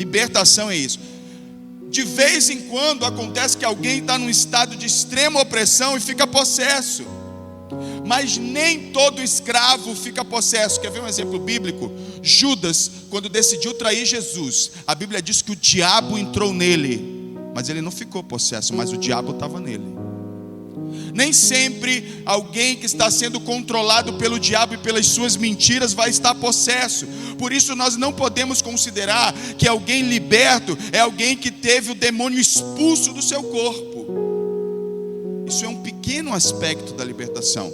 Libertação é isso. De vez em quando acontece que alguém está num estado de extrema opressão e fica possesso. Mas nem todo escravo fica possesso. Quer ver um exemplo bíblico? Judas, quando decidiu trair Jesus, a Bíblia diz que o diabo entrou nele, mas ele não ficou possesso, mas o diabo estava nele. Nem sempre alguém que está sendo controlado pelo diabo e pelas suas mentiras vai estar possesso. Por isso nós não podemos considerar que alguém liberto é alguém que teve o demônio expulso do seu corpo. Isso é um pequeno aspecto da libertação.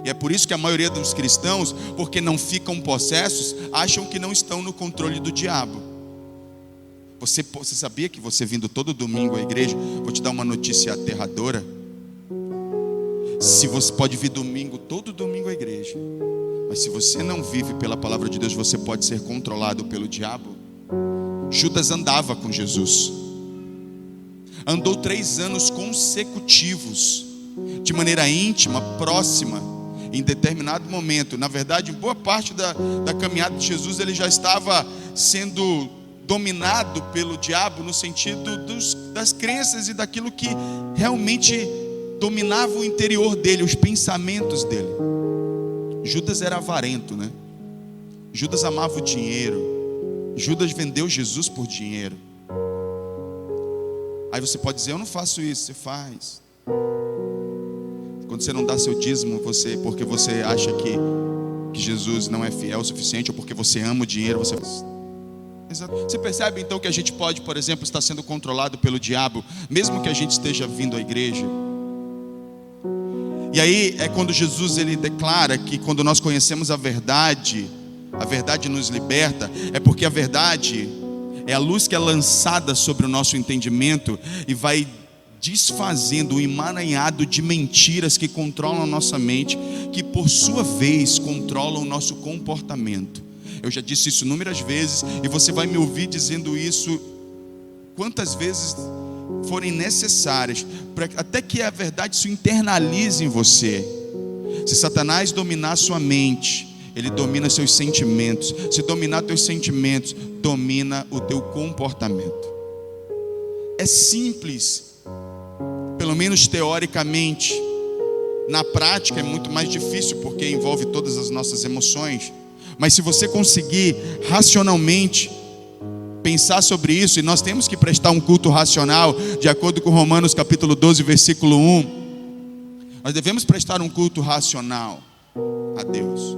E é por isso que a maioria dos cristãos, porque não ficam possessos, acham que não estão no controle do diabo. Você sabia que você vindo todo domingo à igreja, vou te dar uma notícia aterradora. Se você pode vir todo domingo à igreja, mas se você não vive pela palavra de Deus, você pode ser controlado pelo diabo. Judas andava com Jesus, andou 3 anos consecutivos, de maneira íntima, próxima. Em determinado momento, na verdade, em boa parte da caminhada de Jesus, ele já estava sendo dominado pelo diabo, no sentido das crenças e daquilo que realmente dominava o interior dele, os pensamentos dele. Judas era avarento, né? Judas amava o dinheiro. Judas vendeu Jesus por dinheiro. Aí você pode dizer: eu não faço isso. Você faz. Quando você não dá seu dízimo, porque você acha que Jesus não é fiel o suficiente, ou porque você ama o dinheiro, você faz. Você percebe então que a gente pode, por exemplo, estar sendo controlado pelo diabo, mesmo que a gente esteja vindo à igreja? E aí é quando Jesus ele declara que quando nós conhecemos a verdade nos liberta. É porque a verdade é a luz que é lançada sobre o nosso entendimento e vai desfazendo o emaranhado de mentiras que controlam a nossa mente, que por sua vez controlam o nosso comportamento. Eu já disse isso inúmeras vezes, e você vai me ouvir dizendo isso quantas vezes forem necessárias, até que a verdade se internalize em você. Se Satanás dominar sua mente, ele domina seus sentimentos. Se dominar teus sentimentos, domina o teu comportamento. É simples, pelo menos teoricamente. Na prática é muito mais difícil, porque envolve todas as nossas emoções. Mas se você conseguir racionalmente pensar sobre isso, e nós temos que prestar um culto racional, de acordo com Romanos capítulo 12, versículo 1, nós devemos prestar um culto racional a Deus.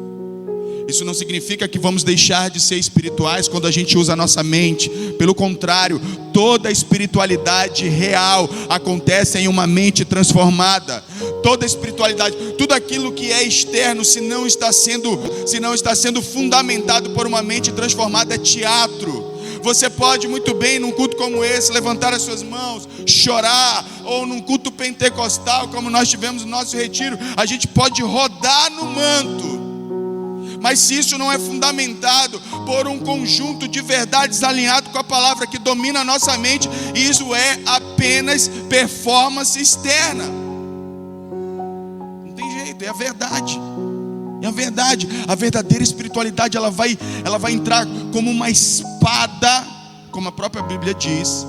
Isso não significa que vamos deixar de ser espirituais quando a gente usa a nossa mente. Pelo contrário, toda a espiritualidade real acontece em uma mente transformada. Toda a espiritualidade, tudo aquilo que é externo, se não está sendo fundamentado por uma mente transformada, é teatro. Você pode muito bem, num culto como esse, levantar as suas mãos, chorar, ou num culto pentecostal, como nós tivemos no nosso retiro, a gente pode rodar no manto. Mas se isso não é fundamentado por um conjunto de verdades alinhado com a palavra que domina a nossa mente, isso é apenas performance externa. Não tem jeito, é a verdade. É a verdade. A verdadeira espiritualidade, ela vai entrar como uma espada, como a própria Bíblia diz,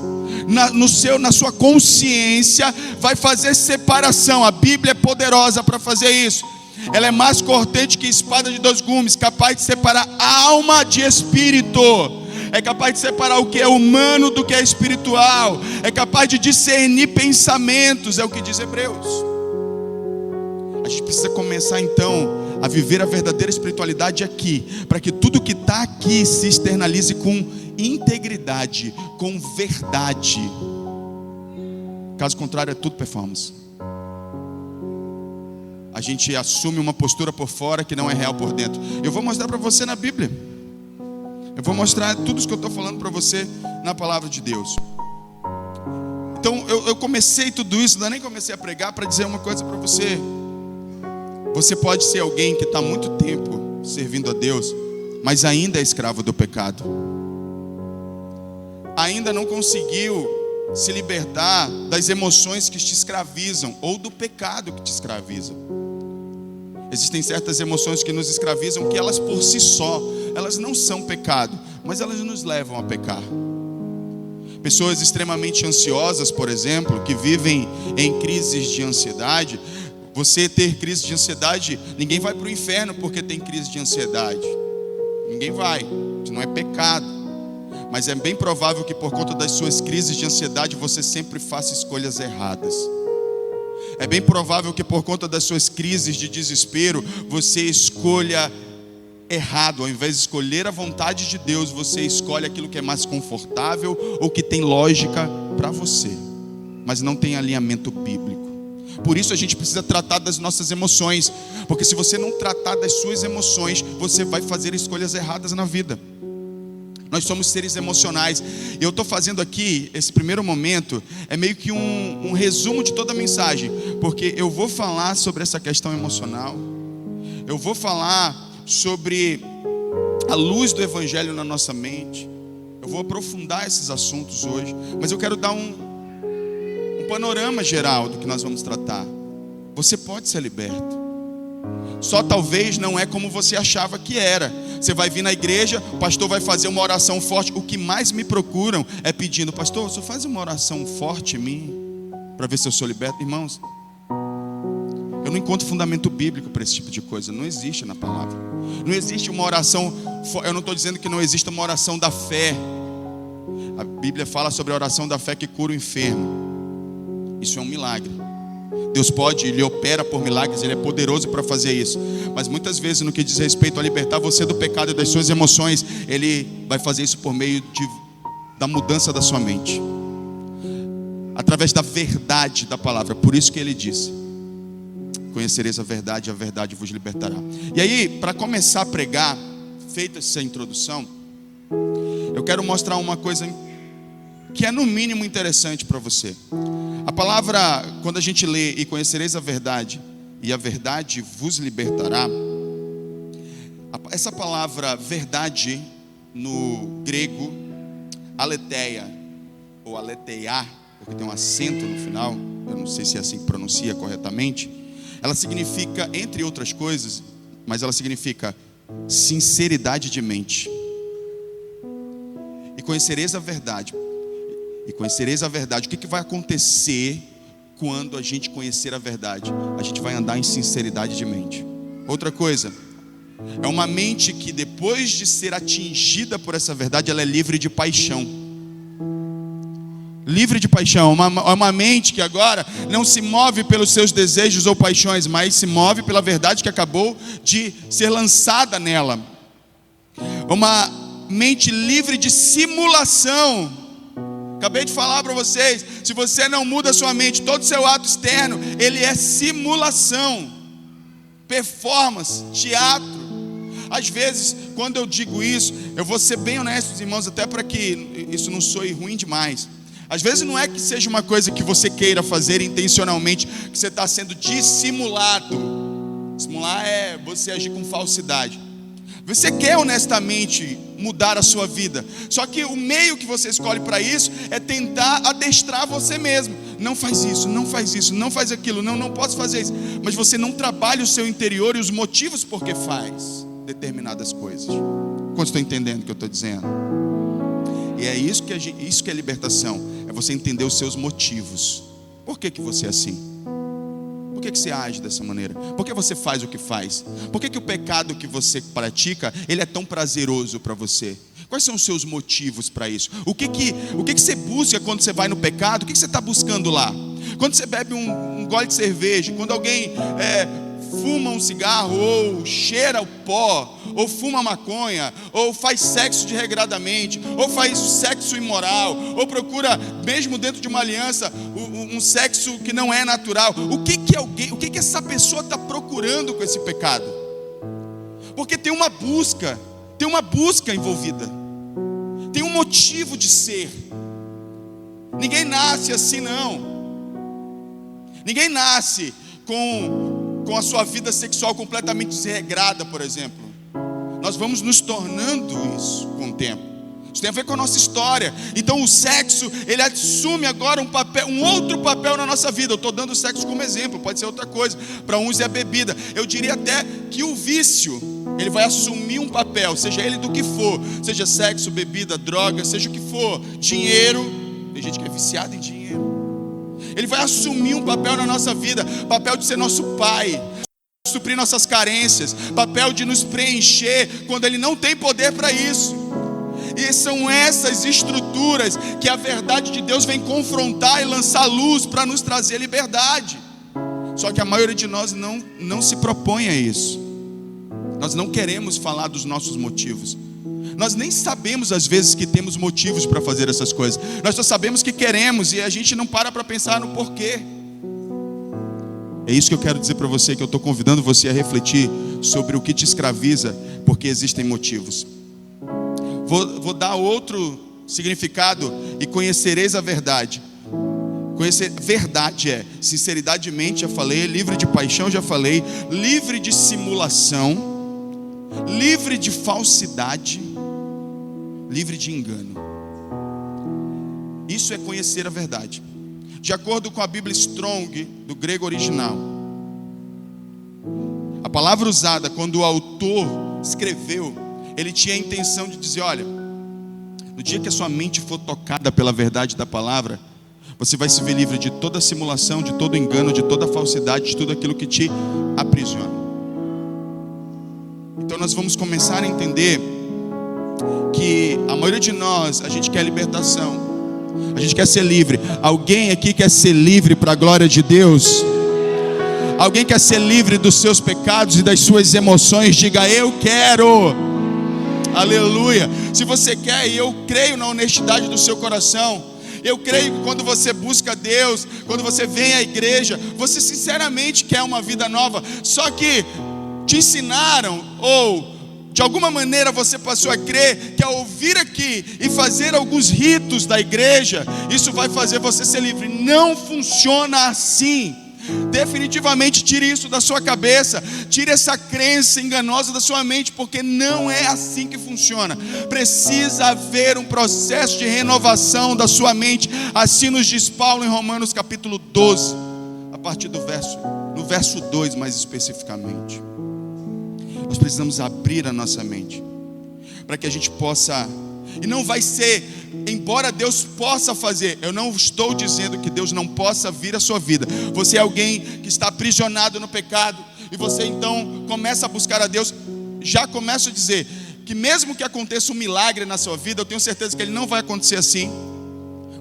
na sua consciência, vai fazer separação. A Bíblia é poderosa para fazer isso. Ela é mais cortante que espada de 2 gumes, capaz de separar alma de espírito. É capaz de separar o que é humano do que é espiritual. É capaz de discernir pensamentos, é o que diz Hebreus. A gente precisa começar então a viver a verdadeira espiritualidade aqui, para que tudo que está aqui se externalize com integridade, com verdade. Caso contrário, é tudo performance. A gente assume uma postura por fora que não é real por dentro. Eu vou mostrar para você na Bíblia. Eu vou mostrar tudo isso que eu estou falando para você na palavra de Deus. Então eu comecei tudo isso, nem comecei a pregar, para dizer uma coisa para você. Você pode ser alguém que está há muito tempo servindo a Deus, mas ainda é escravo do pecado. Ainda não conseguiu se libertar das emoções que te escravizam, ou do pecado que te escraviza. Existem certas emoções que nos escravizam, que elas por si só, elas não são pecado, mas elas nos levam a pecar. Pessoas extremamente ansiosas, por exemplo, que vivem em crises de ansiedade. Você ter crise de ansiedade, ninguém vai para o inferno porque tem crise de ansiedade. Ninguém vai, isso não é pecado. Mas é bem provável que por conta das suas crises de ansiedade você sempre faça escolhas erradas. É bem provável que por conta das suas crises de desespero você escolha errado. Ao invés de escolher a vontade de Deus, você escolhe aquilo que é mais confortável ou que tem lógica para você, mas não tem alinhamento bíblico. Por isso a gente precisa tratar das nossas emoções, porque se você não tratar das suas emoções, você vai fazer escolhas erradas na vida. Nós somos seres emocionais. Eu estou fazendo aqui, esse primeiro momento, é meio que um resumo de toda a mensagem, porque eu vou falar sobre essa questão emocional, eu vou falar sobre a luz do Evangelho na nossa mente, eu vou aprofundar esses assuntos hoje, mas eu quero dar um panorama geral do que nós vamos tratar. Você pode ser liberto, só talvez não é como você achava que era. Você vai vir na igreja, o pastor vai fazer uma oração forte. O que mais me procuram é pedindo: pastor, só faz uma oração forte em mim, para ver se eu sou liberto. Irmãos, eu não encontro fundamento bíblico para esse tipo de coisa. Não existe na palavra. Não existe uma oração. Eu não estou dizendo que não exista uma oração da fé. A Bíblia fala sobre a oração da fé que cura o enfermo. Isso é um milagre. Deus pode, Ele opera por milagres, Ele é poderoso para fazer isso. Mas muitas vezes, no que diz respeito a libertar você do pecado e das suas emoções, Ele vai fazer isso por meio da mudança da sua mente, através da verdade da palavra. Por isso que Ele disse: conhecereis a verdade vos libertará. E aí, para começar a pregar, feita essa introdução, eu quero mostrar uma coisa que é no mínimo interessante para você. A palavra, quando a gente lê e conhecereis a verdade vos libertará, essa palavra verdade no grego, aletheia ou aletheia, porque tem um acento no final, eu não sei se é assim que pronuncia corretamente, ela significa, entre outras coisas, mas ela significa sinceridade de mente. E conhecereis a verdade. O que vai acontecer quando a gente conhecer a verdade? A gente vai andar em sinceridade de mente. Outra coisa, é uma mente que depois de ser atingida por essa verdade, ela é livre de paixão. Livre de paixão, uma mente que agora não se move pelos seus desejos ou paixões, mas se move pela verdade que acabou de ser lançada nela. Uma mente livre de simulação. Acabei de falar para vocês, se você não muda a sua mente, todo seu ato externo, ele é simulação, performance, teatro. Às vezes, quando eu digo isso, eu vou ser bem honesto, irmãos, até para que isso não soe ruim demais. Às vezes não é que seja uma coisa que você queira fazer intencionalmente, que você está sendo dissimulado. Simular é você agir com falsidade. Você quer honestamente mudar a sua vida, só que o meio que você escolhe para isso é tentar adestrar você mesmo. Não faz isso, não faz isso, não faz aquilo, não posso fazer isso. Mas você não trabalha o seu interior e os motivos por que faz determinadas coisas. Quando estou entendendo o que eu estou dizendo? E é isso que é libertação. É você entender os seus motivos. Por que você é assim? Por que você age dessa maneira? Por que você faz o que faz? Por que o pecado que você pratica, ele é tão prazeroso para você? Quais são os seus motivos para isso? O que você busca quando você vai no pecado? O que você está buscando lá? Quando você bebe um gole de cerveja, quando alguém fuma um cigarro, ou cheira o pó, ou fuma maconha, ou faz sexo desregradamente, ou faz sexo imoral, ou procura, mesmo dentro de uma aliança, um sexo que não é natural. O que essa pessoa está procurando com esse pecado? Porque tem uma busca envolvida, tem um motivo de ser. Ninguém nasce assim, não. Ninguém nasce com a sua vida sexual completamente desregrada, por exemplo. Nós vamos nos tornando isso com o tempo. Isso tem a ver com a nossa história. Então o sexo, ele assume agora um outro papel na nossa vida. Eu estou dando o sexo como exemplo, pode ser outra coisa. Para uns é a bebida. Eu diria até que o vício ele vai assumir um papel, seja ele do que for, seja sexo, bebida, droga, seja o que for, dinheiro. Tem gente que é viciada em dinheiro. Ele vai assumir um papel na nossa vida, papel de ser nosso pai, suprir nossas carências, papel de nos preencher quando ele não tem poder para isso. E são essas estruturas que a verdade de Deus vem confrontar e lançar luz para nos trazer liberdade. Só que a maioria de nós não se propõe a isso. Nós não queremos falar dos nossos motivos. Nós nem sabemos às vezes que temos motivos para fazer essas coisas. Nós só sabemos que queremos e a gente não para pensar no porquê. É isso que eu quero dizer para você, que eu estou convidando você a refletir sobre o que te escraviza, porque existem motivos. Vou dar outro significado: e conhecereis a verdade. Conhecer verdade sinceridade de mente, já falei, livre de paixão, já falei, livre de simulação, livre de falsidade, livre de engano. Isso é conhecer a verdade. De acordo com a Bíblia Strong, do grego original, a palavra usada quando o autor escreveu, ele tinha a intenção de dizer: olha, no dia que a sua mente for tocada pela verdade da palavra, você vai se ver livre de toda simulação, de todo engano, de toda falsidade, de tudo aquilo que te aprisiona. Então nós vamos começar a entender que a maioria de nós, a gente quer libertação. A gente quer ser livre. Alguém aqui quer ser livre para a glória de Deus? Alguém quer ser livre dos seus pecados e das suas emoções? Diga: eu quero. Aleluia. Se você quer, e eu creio na honestidade do seu coração, eu creio que quando você busca Deus, quando você vem à igreja, você sinceramente quer uma vida nova. Só que te ensinaram, ou de alguma maneira você passou a crer que ao ouvir aqui e fazer alguns ritos da igreja, isso vai fazer você ser livre. Não funciona assim. Definitivamente tire isso da sua cabeça. Tire essa crença enganosa da sua mente, porque não é assim que funciona. Precisa haver um processo de renovação da sua mente. Assim nos diz Paulo em Romanos capítulo 12, a partir no verso 2 mais especificamente. Nós precisamos abrir a nossa mente para que a gente possa, e não vai ser, embora Deus possa fazer, eu não estou dizendo que Deus não possa vir à sua vida. Você é alguém que está aprisionado no pecado, e você então começa a buscar a Deus. Já começo a dizer que mesmo que aconteça um milagre na sua vida, eu tenho certeza que ele não vai acontecer assim.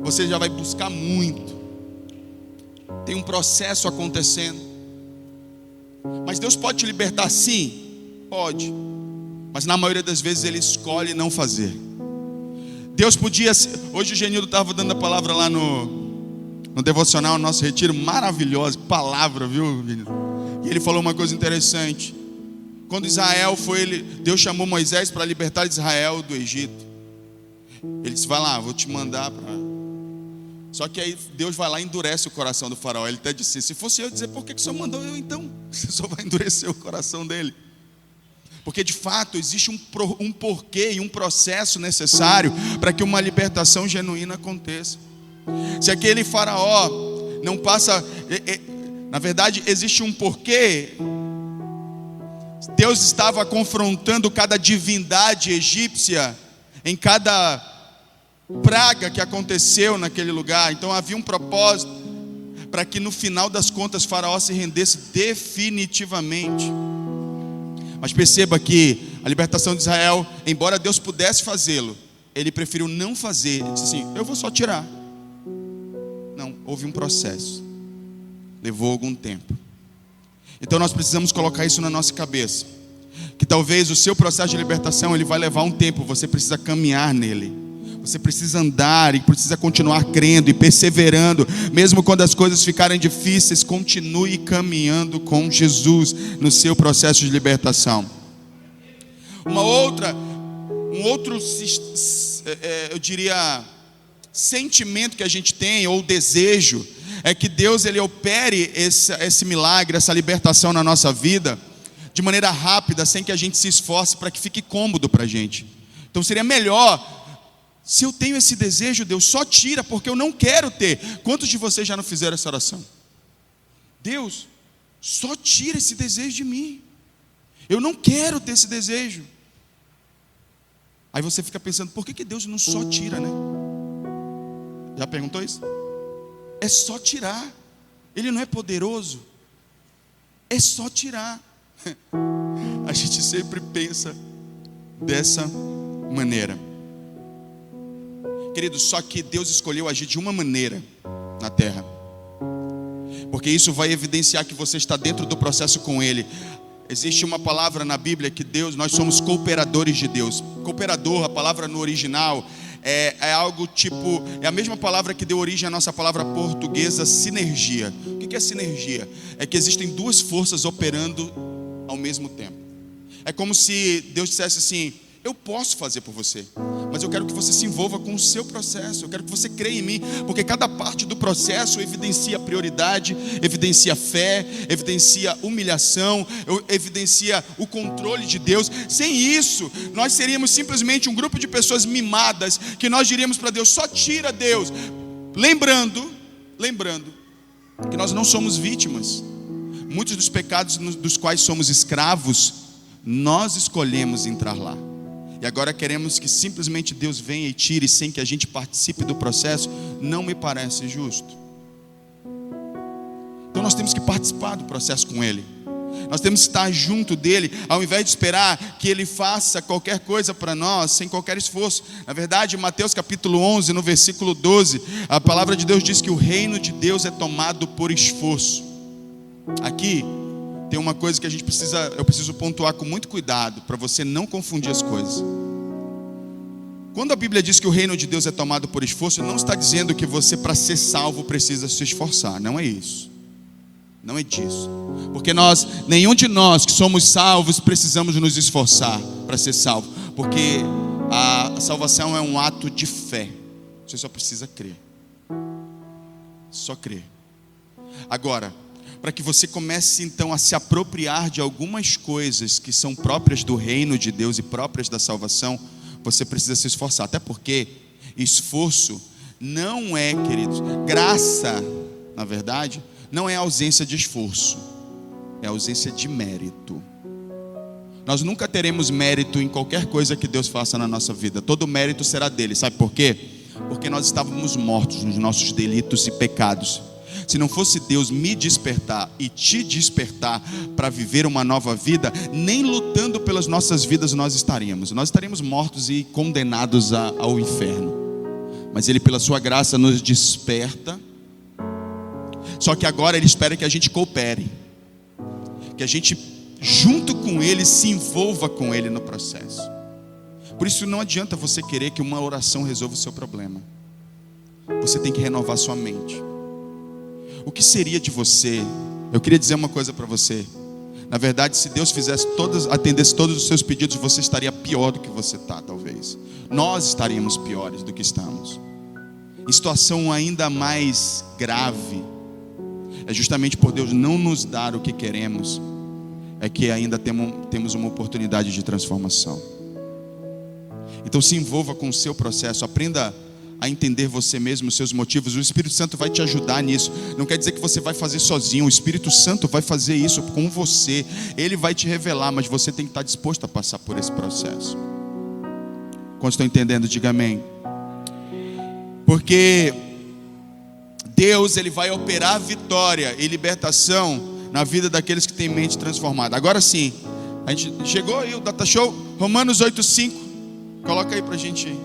Você já vai buscar muito, tem um processo acontecendo. Mas Deus pode te libertar, sim. Pode, mas na maioria das vezes ele escolhe não fazer. Deus podia, hoje o Genildo estava dando a palavra lá no devocional, no nosso retiro, maravilhosa palavra, viu? E ele falou uma coisa interessante. Quando Israel Deus chamou Moisés para libertar Israel do Egito. Ele disse: vai lá, vou te mandar para... Só que aí Deus vai lá e endurece o coração do faraó. Ele até disse: se fosse eu dizer, por que o Senhor mandou eu então? Você só vai endurecer o coração dele. Porque de fato existe um porquê e um processo necessário para que uma libertação genuína aconteça. Se aquele faraó não passa, na verdade existe um porquê. Deus estava confrontando cada divindade egípcia em cada praga que aconteceu naquele lugar. Então havia um propósito para que no final das contas faraó se rendesse definitivamente. Mas perceba que a libertação de Israel, embora Deus pudesse fazê-lo, ele preferiu não fazer. Ele disse assim: eu vou só tirar. Não, houve um processo, levou algum tempo. Então nós precisamos colocar isso na nossa cabeça, que talvez o seu processo de libertação ele vai levar um tempo. Você precisa caminhar nele, você precisa andar e precisa continuar crendo e perseverando. Mesmo quando as coisas ficarem difíceis, continue caminhando com Jesus no seu processo de libertação. Um outro, eu diria, sentimento que a gente tem, ou desejo, é que Deus ele opere esse milagre, essa libertação na nossa vida de maneira rápida, sem que a gente se esforce, para que fique cômodo para a gente. Então seria melhor, se eu tenho esse desejo, Deus, só tira, porque eu não quero ter. Quantos de vocês já não fizeram essa oração? Deus, só tira esse desejo de mim. Eu não quero ter esse desejo. Aí você fica pensando, por que Deus não só tira, né? Já perguntou isso? É só tirar. Ele não é poderoso. É só tirar. A gente sempre pensa dessa maneira. Querido, só que Deus escolheu agir de uma maneira na terra, porque isso vai evidenciar que você está dentro do processo com Ele. Existe uma palavra na Bíblia que nós somos cooperadores de Deus. Cooperador, a palavra no original é algo tipo, é a mesma palavra que deu origem à nossa palavra portuguesa sinergia. O que é sinergia? É que existem duas forças operando ao mesmo tempo. É como se Deus dissesse assim: eu posso fazer por você, mas eu quero que você se envolva com o seu processo. Eu quero que você creia em mim, porque cada parte do processo evidencia prioridade, evidencia fé, evidencia humilhação, evidencia o controle de Deus. Sem isso, nós seríamos simplesmente um grupo de pessoas mimadas, que nós diríamos para Deus: só tira, Deus. Lembrando que nós não somos vítimas. Muitos dos pecados dos quais somos escravos, nós escolhemos entrar lá. E agora queremos que simplesmente Deus venha e tire sem que a gente participe do processo. Não me parece justo. Então nós temos que participar do processo com Ele. Nós temos que estar junto dEle, ao invés de esperar que Ele faça qualquer coisa para nós, sem qualquer esforço. Na verdade, em Mateus capítulo 11, no versículo 12, a palavra de Deus diz que o reino de Deus é tomado por esforço. Aqui tem uma coisa que eu preciso pontuar com muito cuidado, para você não confundir as coisas. Quando a Bíblia diz que o reino de Deus é tomado por esforço, não está dizendo que você, para ser salvo, precisa se esforçar. Não é isso. Não é disso. Porque nenhum de nós que somos salvos precisamos nos esforçar para ser salvo. Porque a salvação é um ato de fé. Você só precisa crer. Só crer. Agora, para que você comece então a se apropriar de algumas coisas que são próprias do reino de Deus e próprias da salvação, você precisa se esforçar. Até porque esforço não é, queridos, graça, na verdade, não é ausência de esforço, é ausência de mérito. Nós nunca teremos mérito em qualquer coisa que Deus faça na nossa vida. Todo mérito será dele. Sabe por quê? Porque nós estávamos mortos nos nossos delitos e pecados. Se não fosse Deus me despertar e te despertar para viver uma nova vida, nem lutando pelas nossas vidas nós estaríamos. Nós estaríamos mortos e condenados ao inferno. Mas Ele, pela sua graça, nos desperta. Só que agora Ele espera que a gente coopere, que a gente, junto com Ele, se envolva com Ele no processo. Por isso não adianta você querer que uma oração resolva o seu problema. Você tem que renovar sua mente. O que seria de você? Eu queria dizer uma coisa para você. Na verdade, se Deus atendesse todos os seus pedidos, você estaria pior do que você está, talvez. Nós estaríamos piores do que estamos. Em situação ainda mais grave, é justamente por Deus não nos dar o que queremos, é que ainda temos uma oportunidade de transformação. Então se envolva com o seu processo, aprenda a entender você mesmo, os seus motivos. O Espírito Santo vai te ajudar nisso. Não quer dizer que você vai fazer sozinho. O Espírito Santo vai fazer isso com você. Ele vai te revelar, mas você tem que estar disposto a passar por esse processo. Quando estão entendendo, diga amém. Porque Deus, Ele vai operar vitória e libertação na vida daqueles que têm mente transformada. Agora sim, a gente chegou aí, o Data Show, Romanos 8:5. Coloca aí pra gente.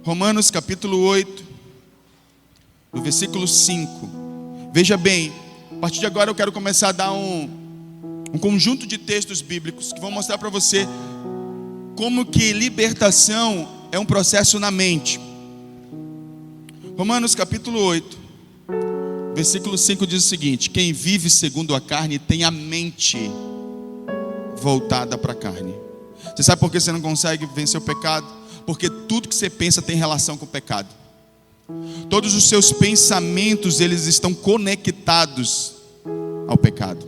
Romanos capítulo 8, no versículo 5. Veja bem, a partir de agora eu quero começar a dar um conjunto de textos bíblicos que vão mostrar para você como que libertação é um processo na mente. Romanos capítulo 8, versículo 5 diz o seguinte: quem vive segundo a carne tem a mente voltada para a carne. Você sabe por que você não consegue vencer o pecado? Porque tudo que você pensa tem relação com o pecado. Todos os seus pensamentos, eles estão conectados ao pecado.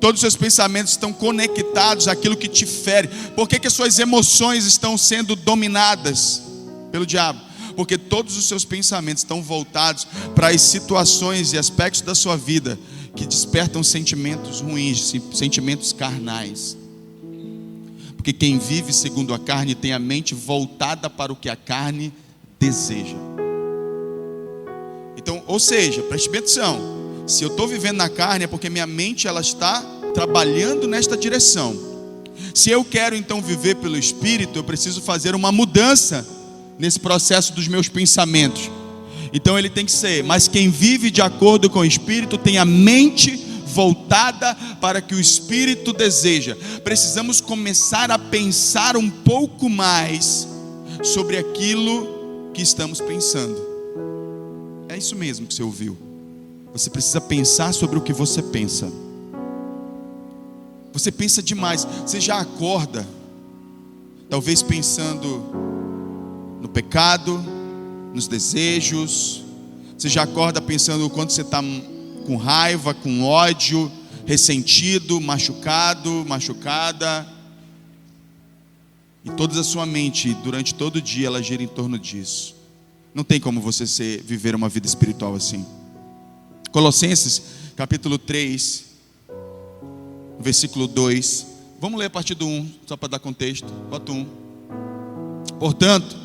Todos os seus pensamentos estão conectados àquilo que te fere. Por que as suas emoções estão sendo dominadas pelo diabo? Porque todos os seus pensamentos estão voltados para as situações e aspectos da sua vida que despertam sentimentos ruins, sentimentos carnais. Porque quem vive segundo a carne tem a mente voltada para o que a carne deseja. Então, ou seja, preste atenção, se eu estou vivendo na carne é porque minha mente ela está trabalhando nesta direção. Se eu quero então viver pelo Espírito, eu preciso fazer uma mudança nesse processo dos meus pensamentos. Então ele tem que ser, mas quem vive de acordo com o Espírito tem a mente voltada para o que o Espírito deseja. Precisamos começar a pensar um pouco mais sobre aquilo que estamos pensando. É isso mesmo que você ouviu. Você precisa pensar sobre o que você pensa. Você pensa demais. Você já acorda, talvez pensando no pecado, nos desejos. Você já acorda pensando o quanto você está com raiva, com ódio, ressentido, machucado, machucada. E toda a sua mente, durante todo o dia, ela gira em torno disso. Não tem como você viver uma vida espiritual assim. Colossenses, capítulo 3, versículo 2. Vamos ler a partir do 1, só para dar contexto. Bota 1. Portanto,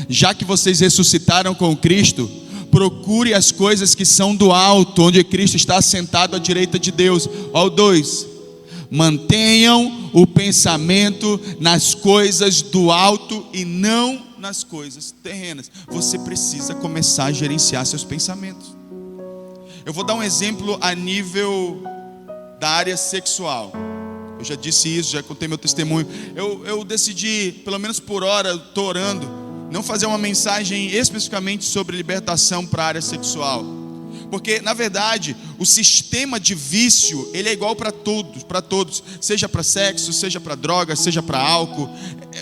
já que vocês ressuscitaram com Cristo, procure as coisas que são do alto, onde Cristo está assentado à direita de Deus. Ó, o 2. Mantenham o pensamento nas coisas do alto e não nas coisas terrenas. Você precisa começar a gerenciar seus pensamentos. Eu vou dar um exemplo a nível da área sexual. Eu já disse isso, já contei meu testemunho. Eu decidi, pelo menos por hora, eu estou orando, não fazer uma mensagem especificamente sobre libertação para a área sexual. Porque, na verdade, o sistema de vício, ele é igual para todos, seja para sexo, seja para droga, seja para álcool.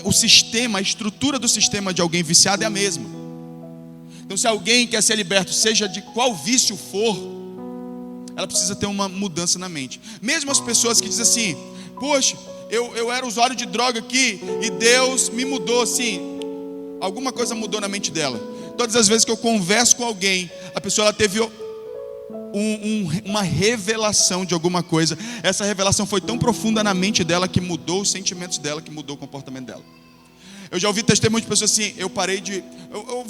O sistema, a estrutura do sistema de alguém viciado é a mesma. Então, se alguém quer ser liberto, seja de qual vício for, ela precisa ter uma mudança na mente. Mesmo as pessoas que dizem assim, poxa, eu era usuário de droga aqui e Deus me mudou assim. Alguma coisa mudou na mente dela. Todas as vezes que eu converso com alguém, a pessoa ela teve uma revelação de alguma coisa. Essa revelação foi tão profunda na mente dela que mudou os sentimentos dela, que mudou o comportamento dela. Eu já ouvi testemunho de pessoas assim, eu parei de... Eu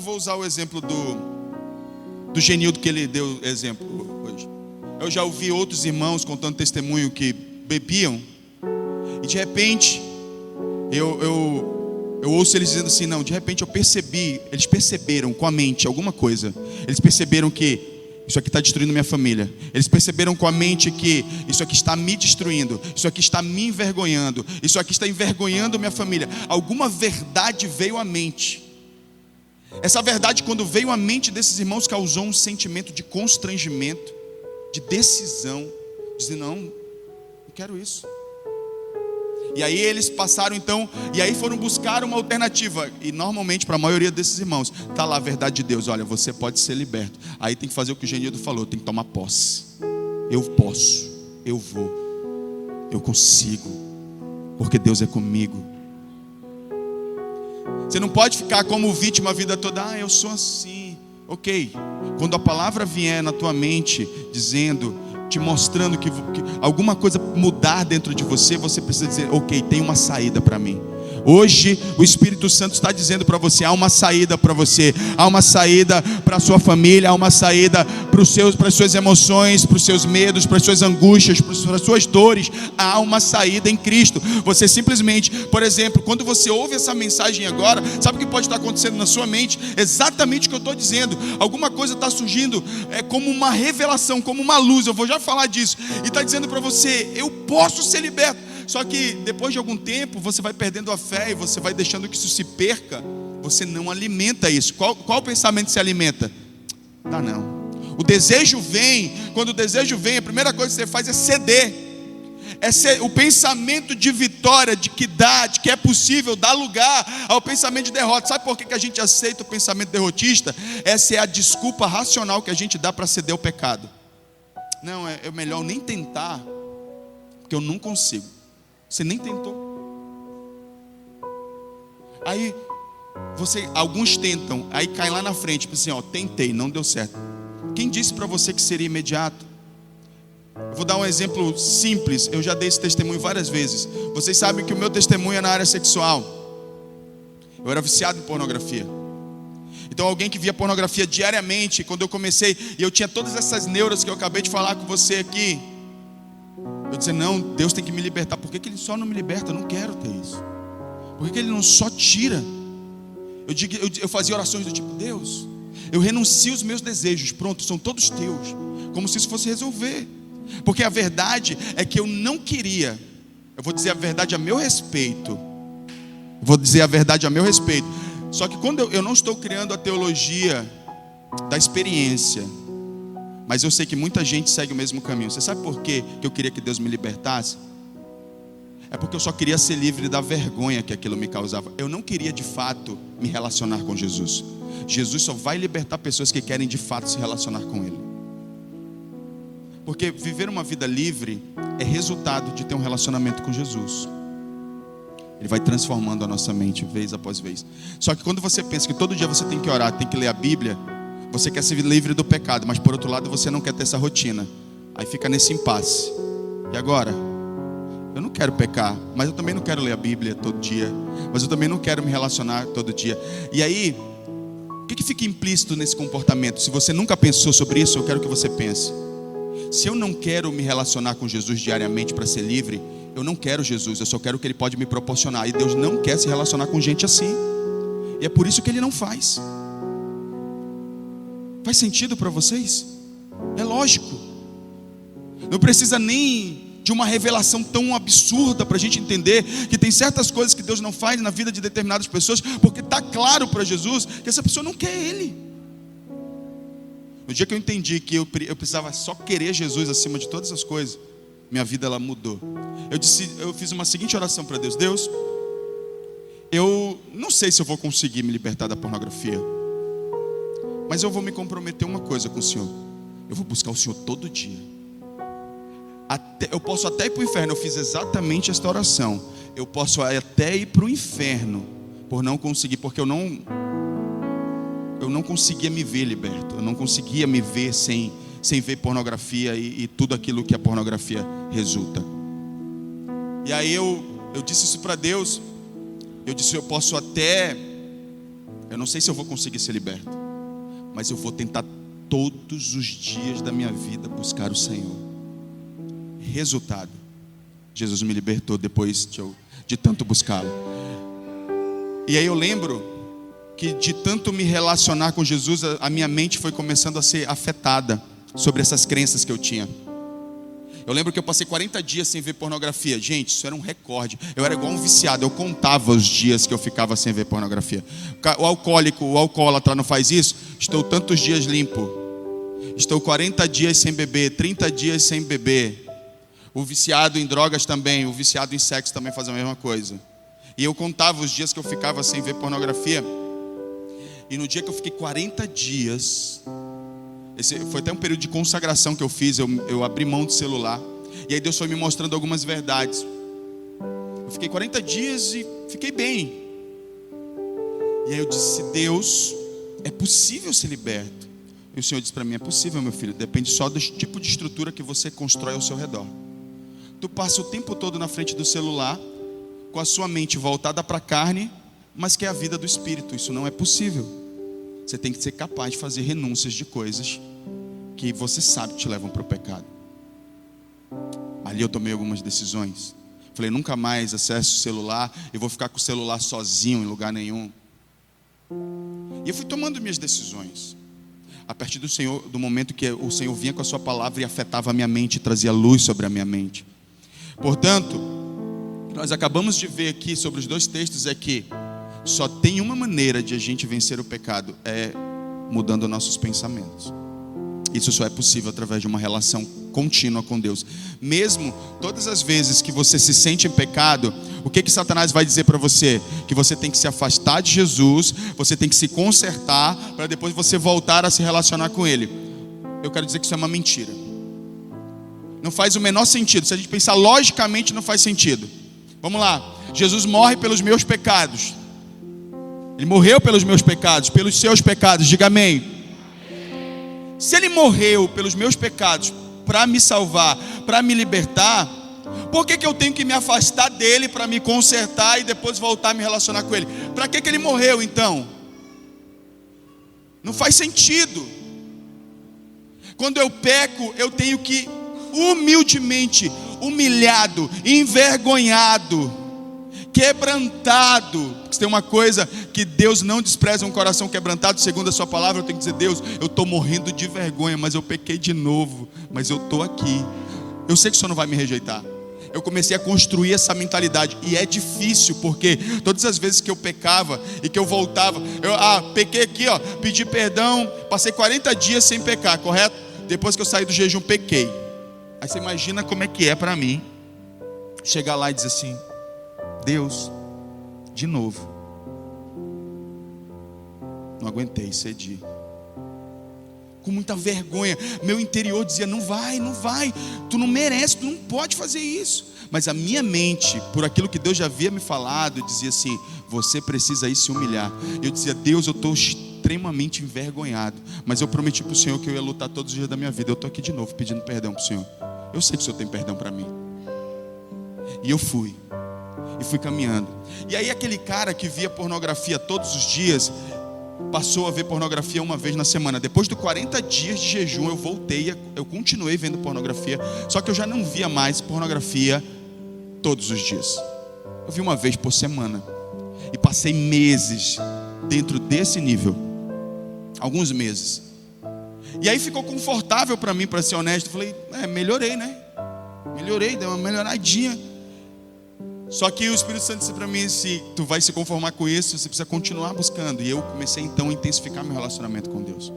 vou usar o exemplo do Genildo que ele deu exemplo hoje. Eu já ouvi outros irmãos contando testemunho que bebiam e de repente eu ouço eles dizendo assim, não, de repente eu percebi, eles perceberam com a mente alguma coisa. Eles perceberam que isso aqui está destruindo minha família. Eles perceberam com a mente que isso aqui está me destruindo, isso aqui está me envergonhando, isso aqui está envergonhando minha família. Alguma verdade veio à mente. Essa verdade, quando veio à mente desses irmãos, causou um sentimento de constrangimento, de decisão, dizendo, não quero isso. E aí eles passaram então, e aí foram buscar uma alternativa. E normalmente para a maioria desses irmãos está lá a verdade de Deus, olha, você pode ser liberto. Aí tem que fazer o que o Genildo falou, tem que tomar posse. Eu posso, eu vou, eu consigo, porque Deus é comigo. Você não pode ficar como vítima a vida toda, eu sou assim. Ok, quando a palavra vier na tua mente dizendo, te mostrando que alguma coisa mudar dentro de você, você precisa dizer, ok, tem uma saída para mim. Hoje o Espírito Santo está dizendo para você, há uma saída para você, há uma saída para a sua família, há uma saída para as suas emoções, para os seus medos, para as suas angústias, para as suas dores. Há uma saída em Cristo. Você simplesmente, por exemplo, quando você ouve essa mensagem agora, sabe o que pode estar acontecendo na sua mente? Exatamente o que eu estou dizendo. Alguma coisa está surgindo como uma revelação, como uma luz. Eu vou já falar disso. E está dizendo para você, eu posso ser liberto. Só que depois de algum tempo você vai perdendo a fé e você vai deixando que isso se perca. Você não alimenta isso. Qual pensamento se alimenta? Não. O desejo vem. Quando o desejo vem, a primeira coisa que você faz é ceder. O pensamento de vitória, de que dá, de que é possível, dá lugar ao pensamento de derrota. Sabe por que a gente aceita o pensamento derrotista? Essa é a desculpa racional que a gente dá para ceder ao pecado. Não, é melhor nem tentar, porque eu não consigo. Você nem tentou. Aí alguns tentam, aí cai lá na frente, tipo assim, tentei, não deu certo. Quem disse para você que seria imediato? Eu vou dar um exemplo simples. Eu já dei esse testemunho várias vezes. Vocês sabem que o meu testemunho é na área sexual. Eu era viciado em pornografia. Então alguém que via pornografia diariamente, quando eu comecei, e eu tinha todas essas neuras que eu acabei de falar com você aqui, eu dizia, não, Deus tem que me libertar. Por que Ele só não me liberta? Eu não quero ter isso. Por que Ele não só tira? Eu fazia orações do tipo, Deus, eu renuncio os meus desejos, pronto, são todos teus. Como se isso fosse resolver. Porque a verdade é que eu não queria. Eu vou dizer a verdade a meu respeito. Só que quando eu não estou criando a teologia da experiência, mas eu sei que muita gente segue o mesmo caminho. Você sabe por quê que eu queria que Deus me libertasse? É porque eu só queria ser livre da vergonha que aquilo me causava. Eu não queria de fato me relacionar com Jesus. Jesus só vai libertar pessoas que querem de fato se relacionar com Ele. Porque viver uma vida livre é resultado de ter um relacionamento com Jesus. Ele vai transformando a nossa mente vez após vez. Só que quando você pensa que todo dia você tem que orar, tem que ler a Bíblia, você quer ser livre do pecado, mas por outro lado você não quer ter essa rotina. Aí fica nesse impasse. E agora? Eu não quero pecar, mas eu também não quero ler a Bíblia todo dia, mas eu também não quero me relacionar todo dia. E aí, o que fica implícito nesse comportamento? Se você nunca pensou sobre isso, eu quero que você pense. Se eu não quero me relacionar com Jesus diariamente para ser livre, eu não quero Jesus, eu só quero o que Ele pode me proporcionar. E Deus não quer se relacionar com gente assim. E é por isso que Ele não faz. Faz sentido para vocês? É lógico. Não precisa nem de uma revelação tão absurda para a gente entender que tem certas coisas que Deus não faz na vida de determinadas pessoas, porque está claro para Jesus que essa pessoa não quer Ele. No dia que eu entendi que eu precisava só querer Jesus acima de todas as coisas, minha vida ela mudou. Eu fiz uma seguinte oração para Deus: Deus, eu não sei se eu vou conseguir me libertar da pornografia, mas eu vou me comprometer uma coisa com o Senhor. Eu vou buscar o Senhor todo dia. Eu posso até ir para o inferno. Eu fiz exatamente esta oração. Eu posso até ir para o inferno por não conseguir, porque eu não conseguia me ver liberto. Eu não conseguia me ver sem ver pornografia e tudo aquilo que a pornografia resulta. E aí eu disse isso para Deus. Eu disse, eu não sei se eu vou conseguir ser liberto, mas eu vou tentar todos os dias da minha vida buscar o Senhor. Resultado, Jesus me libertou depois de tanto buscá-lo. E aí eu lembro que de tanto me relacionar com Jesus, a minha mente foi começando a ser afetada sobre essas crenças que eu tinha. Eu lembro que eu passei 40 dias sem ver pornografia. Gente, isso era um recorde. Eu era igual um viciado, eu contava os dias que eu ficava sem ver pornografia. O alcoólatra não faz isso? Estou tantos dias limpo. Estou 40 dias sem beber, 30 dias sem beber. O viciado em drogas também, o viciado em sexo também faz a mesma coisa. E eu contava os dias que eu ficava sem ver pornografia. E no dia que eu fiquei 40 dias, esse foi até um período de consagração que eu fiz, eu abri mão do celular. E aí Deus foi me mostrando algumas verdades. Eu fiquei 40 dias e fiquei bem. E aí eu disse, Deus, é possível ser liberto? E o Senhor disse para mim, é possível, meu filho, depende só do tipo de estrutura que você constrói ao seu redor. Tu passa o tempo todo na frente do celular, com a sua mente voltada para a carne, mas quer a vida do Espírito. Isso não é possível. Você tem que ser capaz de fazer renúncias de coisas que você sabe que te levam para o pecado. Ali eu tomei algumas decisões. Falei, nunca mais acesso o celular e vou ficar com o celular sozinho em lugar nenhum. E eu fui tomando minhas decisões. A partir do momento que o Senhor vinha com a sua palavra e afetava a minha mente, trazia luz sobre a minha mente. Portanto, nós acabamos de ver aqui sobre os dois textos é que só tem uma maneira de a gente vencer o pecado, é mudando nossos pensamentos. Isso só é possível através de uma relação contínua com Deus. Mesmo todas as vezes que você se sente em pecado, o que Satanás vai dizer para você? Que você tem que se afastar de Jesus, você tem que se consertar, para depois você voltar a se relacionar com Ele. Eu quero dizer que isso é uma mentira. Não faz o menor sentido. Se a gente pensar logicamente, não faz sentido. Vamos lá. Jesus morre pelos meus pecados. Ele morreu pelos meus pecados, pelos seus pecados. Diga amém. Se Ele morreu pelos meus pecados, para me salvar, para me libertar, por que eu tenho que me afastar dele para me consertar e depois voltar a me relacionar com ele? Para que ele morreu então? Não faz sentido. Quando eu peco, eu tenho que humildemente, humilhado, envergonhado, quebrantado. Porque se tem uma coisa que Deus não despreza, um coração quebrantado, segundo a sua palavra, eu tenho que dizer: Deus, eu estou morrendo de vergonha, mas eu pequei de novo, mas eu estou aqui. Eu sei que o Senhor não vai me rejeitar. Eu comecei a construir essa mentalidade, e é difícil, porque todas as vezes que eu pecava e que eu voltava, pequei aqui, pedi perdão, passei 40 dias sem pecar, correto? Depois que eu saí do jejum, pequei. Aí você imagina como é que é para mim chegar lá e dizer assim: Deus, de novo. Não aguentei, cedi. Com muita vergonha, meu interior dizia: não vai, tu não merece, tu não pode fazer isso. Mas a minha mente, por aquilo que Deus já havia me falado, dizia assim: você precisa ir se humilhar. Eu dizia: Deus, eu estou extremamente envergonhado, mas eu prometi para o Senhor que eu ia lutar todos os dias da minha vida. Eu estou aqui de novo pedindo perdão para o Senhor. Eu sei que o Senhor tem perdão para mim. E eu fui caminhando. E aí aquele cara que via pornografia todos os dias passou a ver pornografia uma vez na semana. Depois de 40 dias de jejum, eu continuei vendo pornografia, só que eu já não via mais pornografia todos os dias. Eu vi uma vez por semana. E passei meses dentro desse nível. Alguns meses. E aí ficou confortável para mim, para ser honesto. Eu falei: melhorei, né? Melhorei, deu uma melhoradinha. Só que o Espírito Santo disse para mim: se tu vai se conformar com isso, você precisa continuar buscando. E eu comecei então a intensificar meu relacionamento com Deus.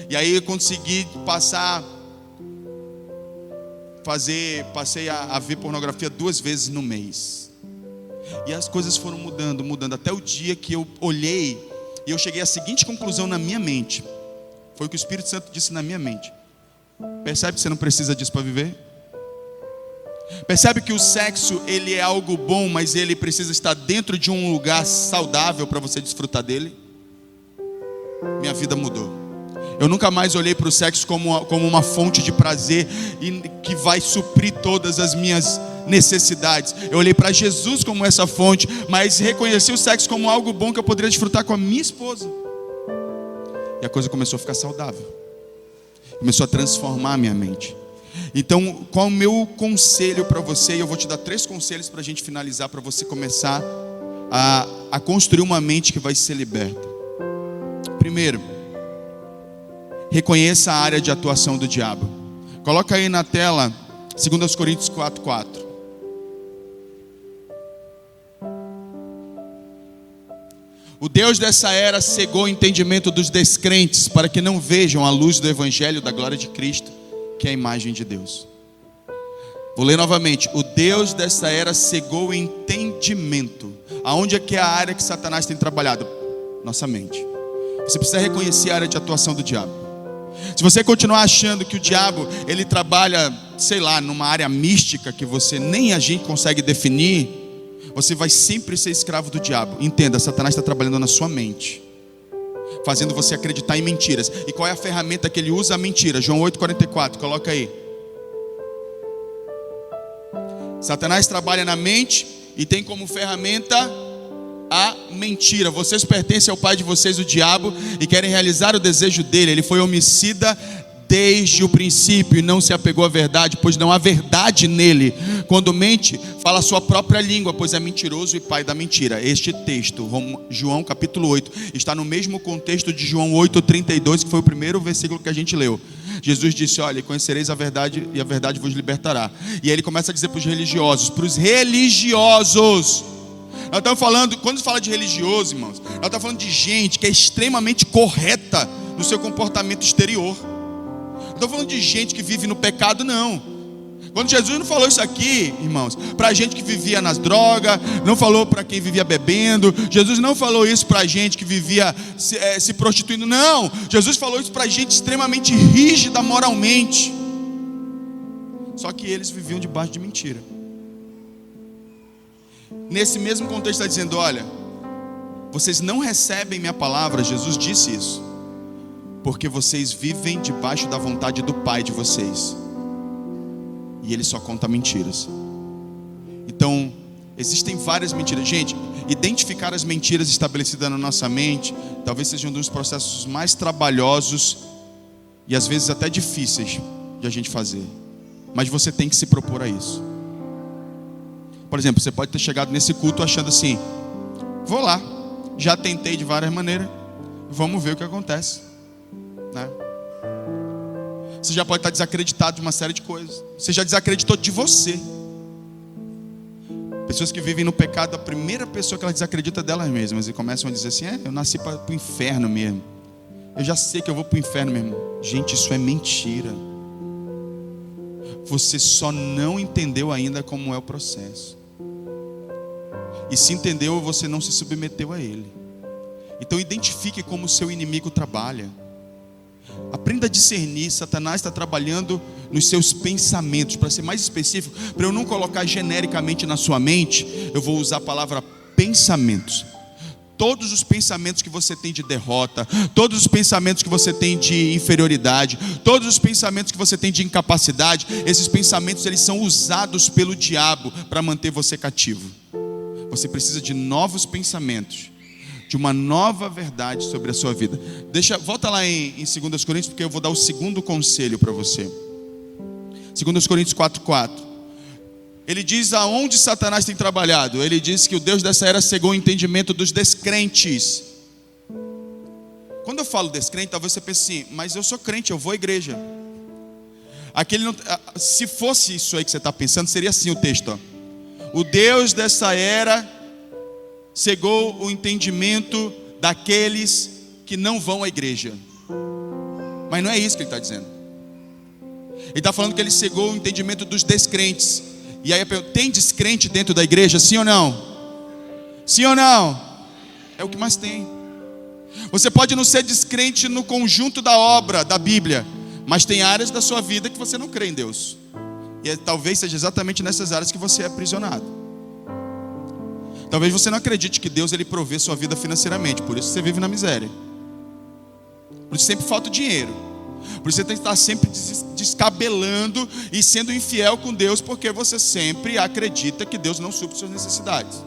E aí eu consegui passei a ver pornografia 2 vezes no mês. E as coisas foram mudando, até o dia que eu olhei e eu cheguei à seguinte conclusão na minha mente. Foi o que o Espírito Santo disse na minha mente: percebe que você não precisa disso para viver? Percebe que o sexo, ele é algo bom, mas ele precisa estar dentro de um lugar saudável para você desfrutar dele? Minha vida mudou. Eu nunca mais olhei para o sexo como uma fonte de prazer e que vai suprir todas as minhas necessidades. Eu olhei para Jesus como essa fonte, mas reconheci o sexo como algo bom que eu poderia desfrutar com a minha esposa. E a coisa começou a ficar saudável. Começou a transformar a minha mente. Então, qual é o meu conselho para você? E eu vou te dar 3 conselhos para a gente finalizar, para você começar a construir uma mente que vai ser liberta. Primeiro, reconheça a área de atuação do diabo. Coloca aí na tela 2 Coríntios 4:4. O Deus dessa era cegou o entendimento dos descrentes, para que não vejam a luz do evangelho da glória de Cristo, que é a imagem de Deus. Vou ler novamente. O Deus dessa era cegou o entendimento. Aonde é que é a área que Satanás tem trabalhado? Nossa mente. Você precisa reconhecer a área de atuação do diabo. Se você continuar achando que o diabo, ele trabalha, sei lá, numa área mística que você nem a gente consegue definir, você vai sempre ser escravo do diabo. Entenda, Satanás está trabalhando na sua mente, fazendo você acreditar em mentiras. E qual é a ferramenta que ele usa? A mentira. João 8,44, coloca aí. Satanás trabalha na mente e tem como ferramenta a mentira. Vocês pertencem ao pai de vocês, o diabo, e querem realizar o desejo dele. Ele foi homicida desde o princípio e não se apegou à verdade, pois não há verdade nele. Quando mente, fala a sua própria língua, pois é mentiroso e pai da mentira. Este texto, João capítulo 8, está no mesmo contexto de João 8,32, que foi o primeiro versículo que a gente leu. Jesus disse: olha, conhecereis a verdade e a verdade vos libertará. E aí ele começa a dizer para os religiosos, nós estamos falando, quando se fala de religioso, irmãos, nós estamos falando de gente que é extremamente correta no seu comportamento exterior. Não estou falando de gente que vive no pecado, não. Quando Jesus não falou isso aqui, irmãos, para gente que vivia nas drogas, não falou para quem vivia bebendo, Jesus não falou isso para gente que vivia se prostituindo, não. Jesus falou isso para gente extremamente rígida moralmente. Só que eles viviam debaixo de mentira. Nesse mesmo contexto está dizendo: olha, vocês não recebem minha palavra, Jesus disse isso, porque vocês vivem debaixo da vontade do Pai de vocês. e ele só conta mentiras. Então, existem várias mentiras. Gente, identificar as mentiras estabelecidas na nossa mente talvez seja um dos processos mais trabalhosos e às vezes até difíceis de a gente fazer. Mas você tem que se propor a isso. Por exemplo, você pode ter chegado nesse culto achando assim: vou lá, já tentei de várias maneiras, vamos ver o que acontece, né? Você já pode estar desacreditado de uma série de coisas. Você já desacreditou de você. Pessoas que vivem no pecado, a primeira pessoa que elas desacreditam é delas mesmas e começam a dizer assim: eu nasci para o inferno mesmo. Eu já sei que eu vou para o inferno mesmo. Gente, isso é mentira. Você só não entendeu ainda como é o processo. E se entendeu, você não se submeteu a ele. Então identifique como o seu inimigo trabalha. Aprenda a discernir. Satanás está trabalhando nos seus pensamentos. Para ser mais específico, para eu não colocar genericamente na sua mente, eu vou usar a palavra pensamentos. Todos os pensamentos que você tem de derrota, todos os pensamentos que você tem de inferioridade, todos os pensamentos que você tem de incapacidade, esses pensamentos eles são usados pelo diabo para manter você cativo. Você precisa de novos pensamentos, de uma nova verdade sobre a sua vida. Volta lá em 2 Coríntios, porque eu vou dar o segundo conselho para você. 2 Coríntios 4:4. Ele diz aonde Satanás tem trabalhado. Ele diz que o Deus dessa era cegou o entendimento dos descrentes. Quando eu falo descrente, talvez você pense assim: mas eu sou crente, eu vou à igreja. Se fosse isso aí que você está pensando, seria assim o texto, ó. O Deus dessa era cegou o entendimento daqueles que não vão à igreja. Mas não é isso que ele está dizendo. Ele está falando que ele cegou o entendimento dos descrentes. E aí eu pergunto: tem descrente dentro da igreja? Sim ou não? Sim ou não? É o que mais tem. Você pode não ser descrente no conjunto da obra da Bíblia, mas tem áreas da sua vida que você não crê em Deus. E talvez seja exatamente nessas áreas que você é aprisionado. Talvez você não acredite que Deus ele provê sua vida financeiramente, por isso você vive na miséria. Por isso sempre falta dinheiro. Por isso você tem que estar sempre descabelando e sendo infiel com Deus, porque você sempre acredita que Deus não supre suas necessidades.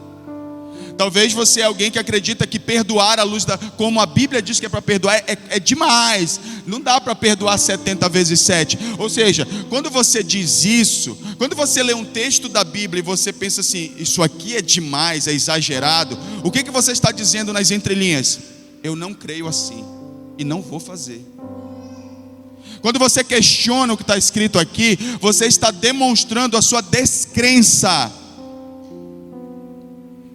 Talvez você é alguém que acredita que perdoar à luz como a Bíblia diz que é para perdoar, é demais. Não dá para perdoar 70 vezes 7. Ou seja, quando você diz isso, quando você lê um texto da Bíblia e você pensa assim: isso aqui é demais, é exagerado, o que você está dizendo nas entrelinhas? Eu não creio assim e não vou fazer. Quando você questiona o que está escrito aqui, você está demonstrando a sua descrença.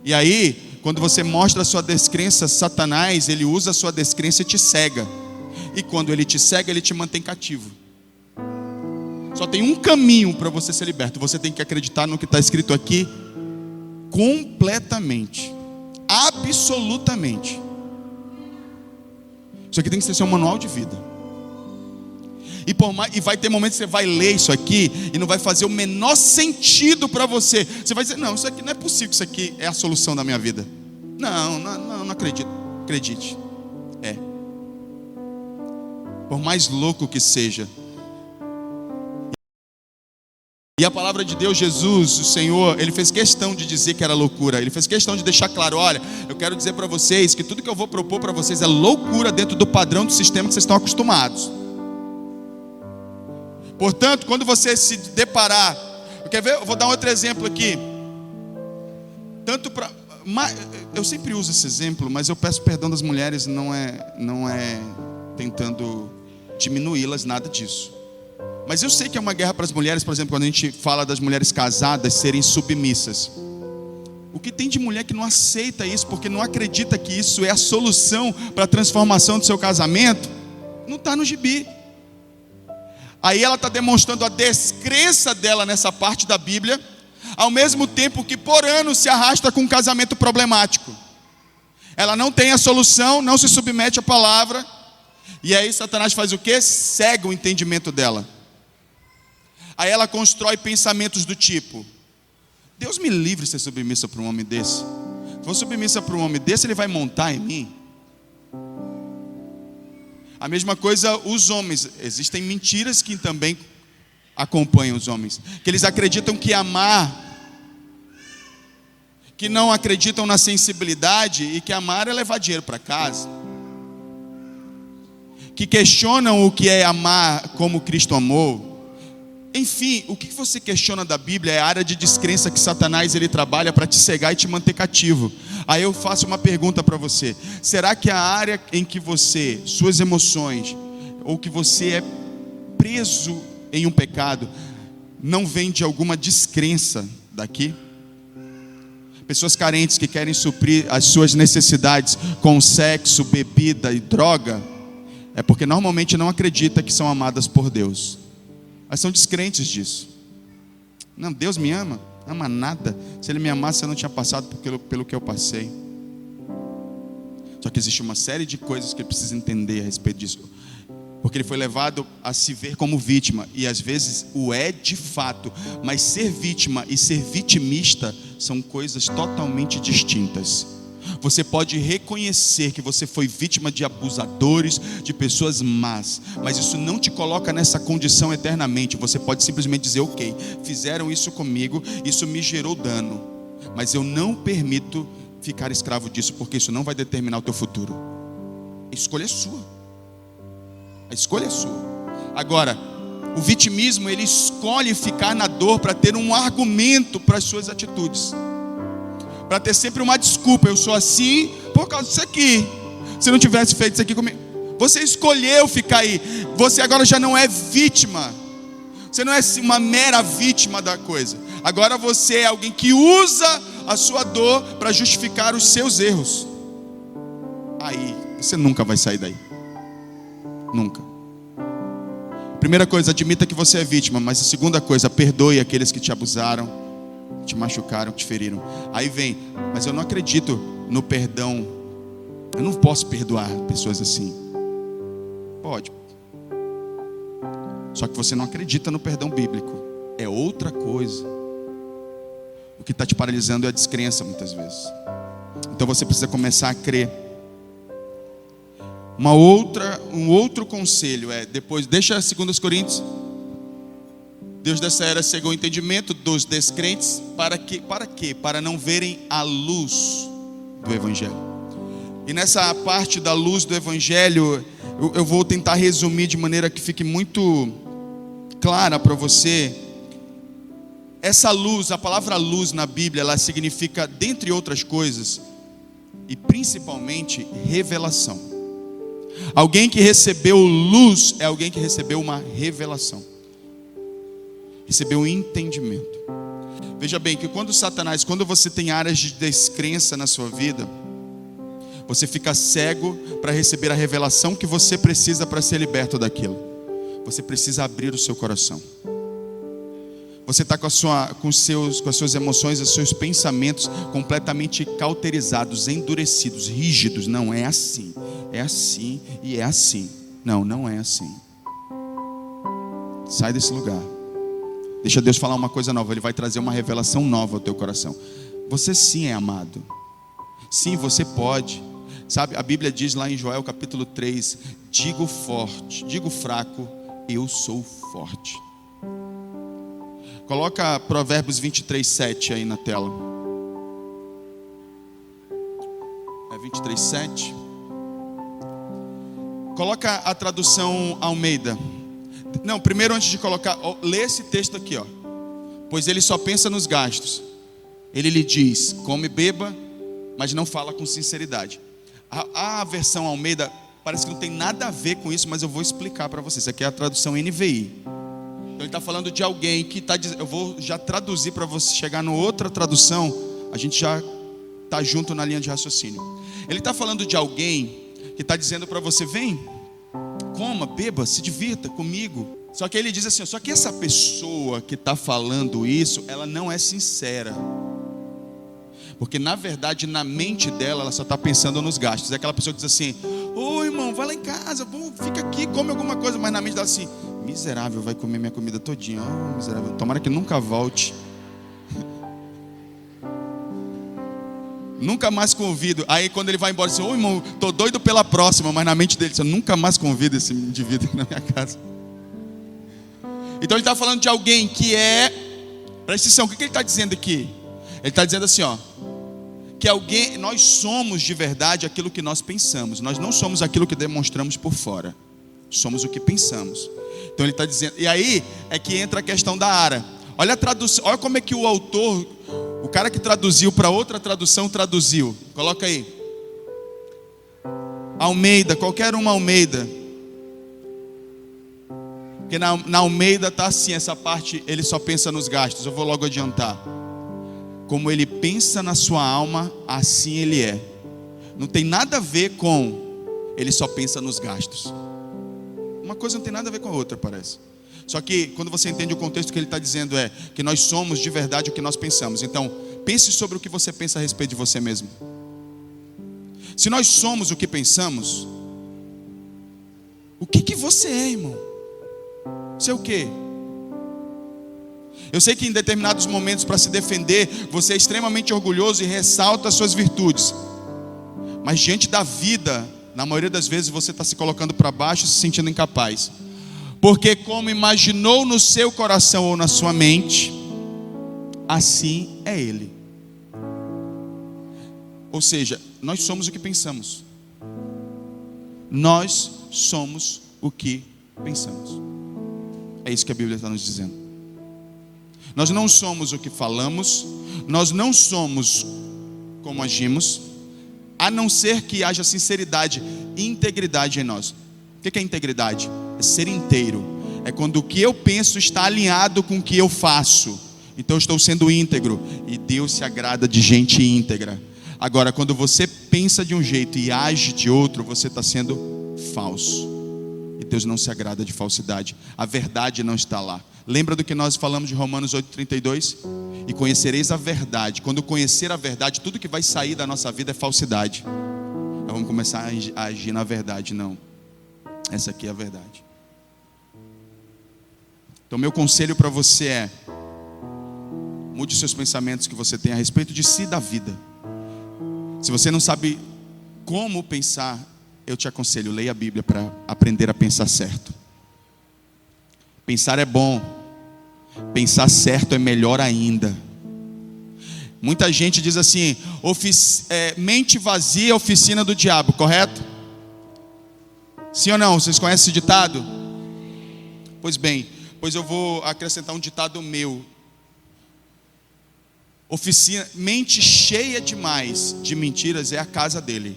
E aí, quando você mostra a sua descrença, Satanás, ele usa a sua descrença e te cega. E quando ele te cega, ele te mantém cativo. Só tem um caminho para você ser liberto. Você tem que acreditar no que está escrito aqui completamente, absolutamente. Isso aqui tem que ser seu manual de vida. E vai ter momentos que você vai ler isso aqui e não vai fazer o menor sentido para você. Você vai dizer: não, isso aqui não é possível, isso aqui é a solução da minha vida. Não acredito. Acredite. É. Por mais louco que seja. E a palavra de Deus, Jesus, o Senhor, Ele fez questão de dizer que era loucura. Ele fez questão de deixar claro: olha, eu quero dizer para vocês que tudo que eu vou propor para vocês é loucura dentro do padrão do sistema que vocês estão acostumados. Portanto, quando você se deparar, quer ver? Eu vou dar um outro exemplo aqui. Eu sempre uso esse exemplo, mas eu peço perdão das mulheres, não é tentando diminuí-las, nada disso. Mas eu sei que é uma guerra para as mulheres, por exemplo, quando a gente fala das mulheres casadas serem submissas. O que tem de mulher que não aceita isso, porque não acredita que isso é a solução para a transformação do seu casamento, não está no gibi. Aí ela está demonstrando a descrença dela nessa parte da Bíblia, ao mesmo tempo que por anos se arrasta com um casamento problemático. Ela não tem a solução, não se submete à palavra, e aí Satanás faz o quê? Cega o entendimento dela. Aí ela constrói pensamentos do tipo: Deus me livre de ser submissa para um homem desse. Se for submissa para um homem desse, ele vai montar em mim. A mesma coisa os homens. Existem mentiras que também acompanham os homens, que eles acreditam que amar, que não acreditam na sensibilidade e que amar é levar dinheiro para casa, que questionam o que é amar como Cristo amou. Enfim, o que você questiona da Bíblia é a área de descrença que Satanás ele trabalha para te cegar e te manter cativo. Aí eu faço uma pergunta para você: será que a área em que você, suas emoções, ou que você é preso em um pecado, não vem de alguma descrença daqui? Pessoas carentes que querem suprir as suas necessidades com sexo, bebida e droga, é porque normalmente não acreditam que são amadas por Deus. Mas são descrentes disso. Não, Deus me ama? Ama nada. Se Ele me amasse, eu não tinha passado pelo que eu passei. Só que existe uma série de coisas que ele precisa entender a respeito disso. Porque ele foi levado a se ver como vítima. E às vezes o é de fato. Mas ser vítima e ser vitimista são coisas totalmente distintas. Você pode reconhecer que você foi vítima de abusadores, de pessoas más, mas isso não te coloca nessa condição eternamente. Você pode simplesmente dizer: ok, fizeram isso comigo, isso me gerou dano, mas eu não permito ficar escravo disso, porque isso não vai determinar o teu futuro. A escolha é sua. A escolha é sua. Agora, o vitimismo, ele escolhe ficar na dor para ter um argumento para as suas atitudes, para ter sempre uma desculpa. Eu sou assim por causa disso aqui. Se não tivesse feito isso aqui comigo. Você escolheu ficar aí. Você agora já não é vítima. Você não é uma mera vítima da coisa. Agora você é alguém que usa a sua dor para justificar os seus erros. Aí você nunca vai sair daí. Nunca. Primeira coisa, admita que você é vítima. Mas a segunda coisa, perdoe aqueles que te abusaram, te machucaram, te feriram. Aí vem: mas eu não acredito no perdão. Eu não posso perdoar pessoas assim. Pode. Só que você não acredita no perdão bíblico. É outra coisa. O que está te paralisando é a descrença muitas vezes. Então você precisa começar a crer. Um outro conselho é, depois, deixa 2 Coríntios. Deus dessa era cegou o entendimento dos descrentes. Para quê? Para não verem a luz do Evangelho. E nessa parte da luz do Evangelho, eu vou tentar resumir de maneira que fique muito clara para você. Essa luz, a palavra luz na Bíblia, ela significa, dentre outras coisas, e principalmente, revelação. Alguém que recebeu luz é alguém que recebeu uma revelação. Recebeu um entendimento. Veja bem que quando você tem áreas de descrença na sua vida, você fica cego para receber a revelação que você precisa para ser liberto daquilo. Você precisa abrir o seu coração. Você está com as suas emoções, os seus pensamentos completamente cauterizados, endurecidos, rígidos. Não é assim. É assim e é assim. Não, não é assim. Sai desse lugar. Deixa Deus falar uma coisa nova. Ele vai trazer uma revelação nova ao teu coração. Você sim é amado. Sim, você pode. Sabe, a Bíblia diz lá em Joel capítulo 3: digo fraco, eu sou forte. Coloca Provérbios 23:7 aí na tela. É 23:7. Coloca a tradução Almeida. Não, primeiro antes de colocar, lê esse texto aqui, ó. Pois ele só pensa nos gastos. Ele lhe diz: come e beba, mas não fala com sinceridade. A versão Almeida parece que não tem nada a ver com isso, mas eu vou explicar para vocês. Essa aqui é a tradução NVI. Então ele está falando de alguém que está dizendo. Eu vou já traduzir para você chegar na outra tradução. A gente já está junto na linha de raciocínio. Ele está falando de alguém que está dizendo para você: vem, coma, beba, se divirta comigo. Só que ele diz assim: só que essa pessoa que está falando isso, ela não é sincera. Porque na verdade, na mente dela, ela só está pensando nos gastos. É aquela pessoa que diz assim: ô irmão, vai lá em casa, fica aqui, come alguma coisa. Mas na mente dela assim: miserável, vai comer minha comida todinha. Oh, miserável, tomara que nunca volte. Nunca mais convido. Aí quando ele vai embora, assim: ô irmão, tô doido pela próxima. Mas na mente dele, eu nunca mais convido esse indivíduo na minha casa. Então ele está falando de alguém que presta atenção, o que ele está dizendo aqui? Ele está dizendo assim, que nós somos de verdade aquilo que nós pensamos. Nós não somos aquilo que demonstramos por fora. Somos o que pensamos. Então ele está dizendo, e aí é que entra a questão da Ara. Olha a tradução, olha como é que o autor, o cara que traduziu para outra tradução, traduziu. Coloca aí. Almeida, qualquer uma Almeida. Porque na Almeida está assim, essa parte, ele só pensa nos gastos. Eu vou logo adiantar. Como ele pensa na sua alma, assim ele é. Não tem nada a ver com ele só pensa nos gastos. Uma coisa não tem nada a ver com a outra, parece. Só que quando você entende o contexto, que ele está dizendo é que nós somos de verdade o que nós pensamos. Então, pense sobre o que você pensa a respeito de você mesmo. Se nós somos o que pensamos, o que você é, irmão? Você é o quê? Eu sei que em determinados momentos, para se defender, você é extremamente orgulhoso e ressalta as suas virtudes. Mas diante da vida, na maioria das vezes você está se colocando para baixo e se sentindo incapaz. Porque como imaginou no seu coração ou na sua mente, assim é ele. Ou seja, nós somos o que pensamos. Nós somos o que pensamos. É isso que a Bíblia está nos dizendo. Nós não somos o que falamos, nós não somos como agimos, a não ser que haja sinceridade e integridade em nós. O que é integridade? É ser inteiro. É quando o que eu penso está alinhado com o que eu faço. Então eu estou sendo íntegro. E Deus se agrada de gente íntegra. Agora, quando você pensa de um jeito e age de outro, você está sendo falso. E Deus não se agrada de falsidade. A verdade não está lá. Lembra do que nós falamos de Romanos 8,32? E conhecereis a verdade. Quando conhecer a verdade, tudo que vai sair da nossa vida é falsidade. Nós vamos começar a agir na verdade. Não, essa aqui é a verdade. Então meu conselho para você é: mude os seus pensamentos que você tem a respeito de si e da vida. Se você não sabe como pensar, eu te aconselho, leia a Bíblia para aprender a pensar certo. Pensar é bom, pensar certo é melhor ainda. Muita gente diz assim, mente vazia é oficina do diabo, correto? Sim ou não? Vocês conhecem esse ditado? Pois bem, eu vou acrescentar um ditado meu. Mente cheia demais de mentiras é a casa dele.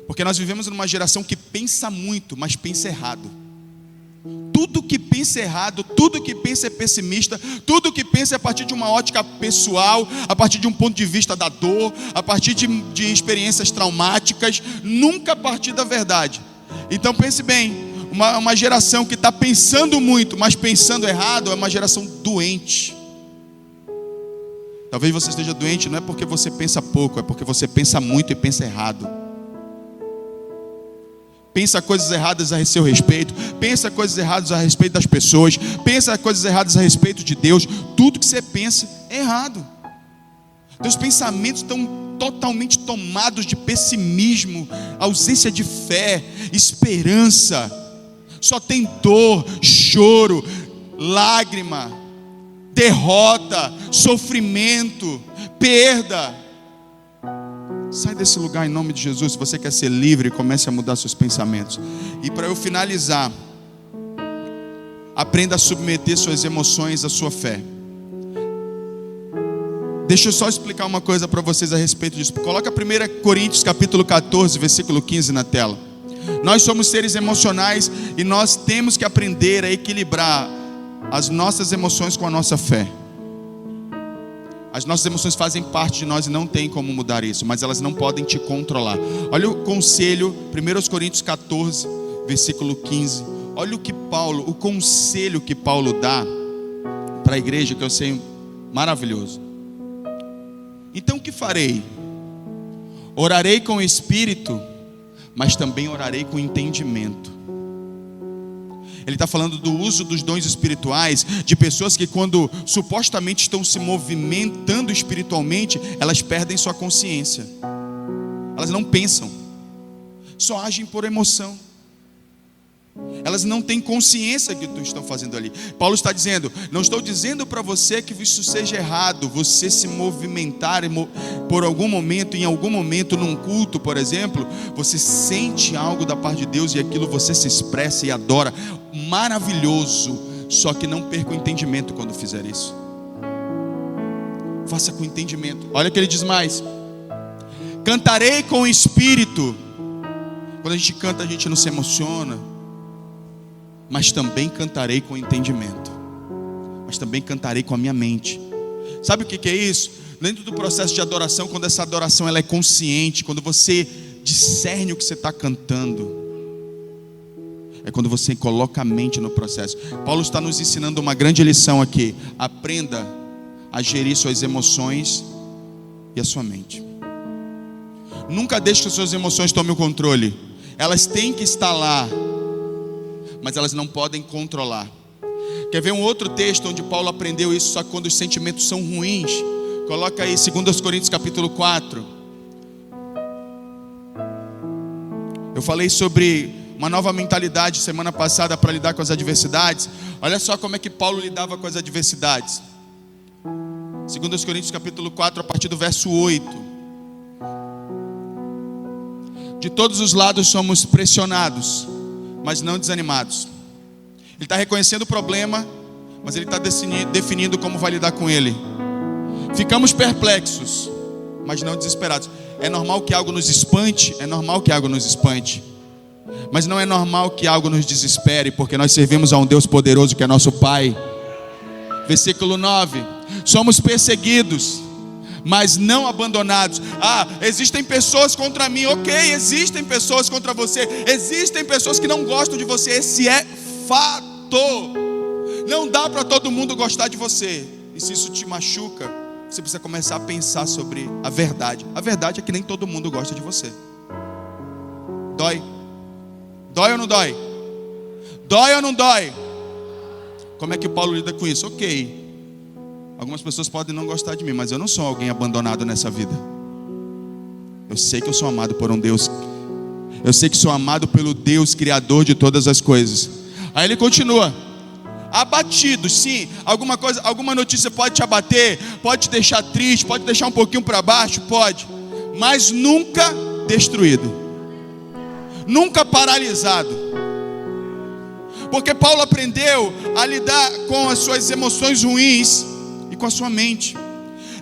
Porque nós vivemos numa geração que pensa muito, mas pensa errado. Tudo que pensa errado, tudo que pensa é pessimista, tudo que pensa é a partir de uma ótica pessoal, a partir de um ponto de vista da dor, a partir de experiências traumáticas, nunca a partir da verdade. Então pense bem, uma geração que está pensando muito, mas pensando errado, é uma geração doente. Talvez você esteja doente, não é porque você pensa pouco, é porque você pensa muito e pensa errado. Pensa coisas erradas a seu respeito, pensa coisas erradas a respeito das pessoas, pensa coisas erradas a respeito de Deus. Tudo que você pensa é errado. Teus pensamentos estão totalmente tomados de pessimismo, ausência de fé, esperança. Só tem dor, choro, lágrima, derrota, sofrimento, perda. Sai desse lugar em nome de Jesus. Se você quer ser livre, comece a mudar seus pensamentos. E para eu finalizar, aprenda a submeter suas emoções à sua fé. Deixa eu só explicar uma coisa para vocês a respeito disso. Coloca 1 Coríntios capítulo 14, versículo 15 na tela. Nós somos seres emocionais e nós temos que aprender a equilibrar as nossas emoções com a nossa fé. As nossas emoções fazem parte de nós e não tem como mudar isso, mas elas não podem te controlar. Olha o conselho, 1 Coríntios 14, versículo 15. Olha o conselho que Paulo dá para a igreja, que eu sei maravilhoso. Então o que farei? Orarei com o espírito, mas também orarei com entendimento. Ele está falando do uso dos dons espirituais, de pessoas que quando supostamente estão se movimentando espiritualmente, elas perdem sua consciência. Elas não pensam, só agem por emoção. Elas não têm consciência que estão fazendo ali. Paulo está dizendo: não estou dizendo para você que isso seja errado, você se movimentar por algum momento, em algum momento, num culto, por exemplo, você sente algo da parte de Deus e aquilo você se expressa e adora. Maravilhoso. Só que não perca o entendimento quando fizer isso. Faça com entendimento. Olha o que ele diz mais: cantarei com o espírito. Quando a gente canta, a gente não se emociona. Mas também cantarei com entendimento. Mas também cantarei com a minha mente. Sabe o que é isso? Dentro do processo de adoração, quando essa adoração ela é consciente, quando você discerne o que você está cantando, é quando você coloca a mente no processo. Paulo está nos ensinando uma grande lição aqui. Aprenda a gerir suas emoções e a sua mente. Nunca deixe que as suas emoções tomem o controle. Elas têm que estar lá, mas elas não podem controlar. Quer ver um outro texto onde Paulo aprendeu isso, só que quando os sentimentos são ruins? Coloca aí 2 Coríntios capítulo 4. Eu falei sobre uma nova mentalidade semana passada para lidar com as adversidades. Olha só como é que Paulo lidava com as adversidades. 2 Coríntios capítulo 4, a partir do verso 8. De todos os lados somos pressionados, mas não desanimados. Ele está reconhecendo o problema, mas ele está definindo como vai lidar com ele. Ficamos perplexos, mas não desesperados. É normal que algo nos espante, mas não é normal que algo nos desespere, porque nós servimos a um Deus poderoso que é nosso Pai. Versículo 9: somos perseguidos, mas não abandonados. Existem pessoas contra mim, ok, existem pessoas contra você, existem pessoas que não gostam de você, esse é fato. Não dá para todo mundo gostar de você, e se isso te machuca, você precisa começar a pensar sobre a verdade. A verdade é que nem todo mundo gosta de você. Dói? Dói ou não dói? Dói ou não dói? Como é que Paulo lida com isso? Ok, algumas pessoas podem não gostar de mim, mas eu não sou alguém abandonado nessa vida. Eu sei que eu sou amado por um Deus. Eu sei que sou amado pelo Deus criador de todas as coisas. Aí ele continua: abatido, sim. Alguma notícia pode te abater, pode te deixar triste, pode te deixar um pouquinho para baixo, pode, mas nunca destruído, nunca paralisado. Porque Paulo aprendeu a lidar com as suas emoções ruins e com a sua mente.